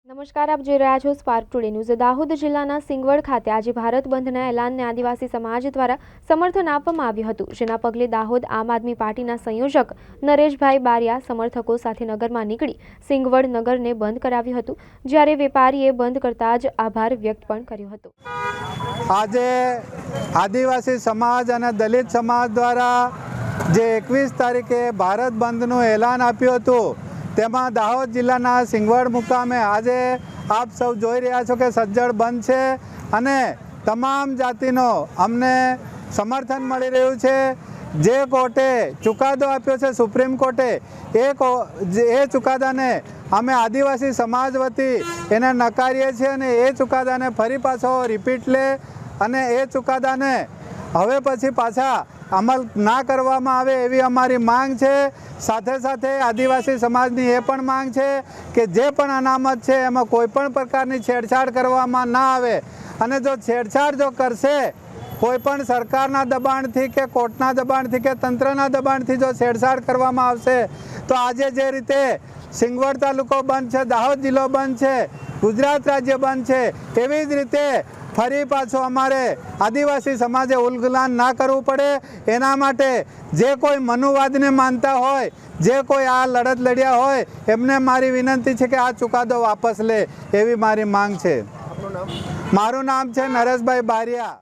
નમસ્કાર, આપ જોઈ રહ્યા છો સ્પાર્ક ટુડે ન્યૂઝ। દાહોદ જિલ્લાના સિંગવડ ખાતે આજે ભારત બંધના એલાનને આદિવાસી સમાજ દ્વારા સમર્થન આપવામાં આવ્યું હતું, જેના પગલે દાહોદ આમ આદમી પાર્ટીના સંયોજક નરેશભાઈ બારિયા સમર્થકો સાથે નગરમાં નીકળી સિંગવડ નગરને બંધ કરાવ્યું હતું, જ્યારે વેપારીએ બંધ કરતા જ આભાર વ્યક્ત પણ કર્યો હતો। આજે આદિવાસી સમાજ અને દલિત સમાજ દ્વારા જે 21 તારીખે ભારત બંધનું એલાન આપ્યું હતું, તેમાં દાહોદ જિલ્લાના સિંગવડ મુકામે આજે આપ સૌ જોઈ રહ્યા છો કે સજ્જડ બંધ છે અને તમામ જાતિનો અમને સમર્થન મળી રહ્યું છે। જે કોર્ટે ચુકાદો આપ્યો છે સુપ્રીમ કોર્ટે, એ ચુકાદાને અમે આદિવાસી સમાજ વતી એને નકારીએ છીએ અને એ ચુકાદાને ફરી પાછો રિપીટ લે અને એ ચુકાદાને હવે પછી પાછા અમલ ના કરવામાં આવે એવી અમારી માંગ છે। સાથે સાથે આદિવાસી સમાજની એ પણ માંગ છે કે જે પણ અનામત છે એમાં કોઈ પણ પ્રકારની છેડછાડ કરવામાં ના આવે અને જો છેડછાડ જો કરશે કોઈ પણ સરકારના દબાણથી કે કોર્ટના દબાણથી કે તંત્રના દબાણથી જો છેડછાડ કરવામાં આવશે તો આજે જે રીતે સિંગવડ તાલુકો બંધ છે, દાહોદ જિલ્લો બંધ છે, ગુજરાત રાજ્ય બંધ છે, એવી જ રીતે ફરી પાછો અમારે આદિવાસી સમાજે ઉલગુલાન ના કરવું પડે। એના માટે જે કોઈ મનુવાદને માનતા હોય, જે કોઈ આ લડત લડ્યા હોય, એમને મારી વિનંતી છે કે આ ચુકાદો વાપસ લે એવી મારી માંગ છે। મારું નામ છે નરેશભાઈ બારિયા।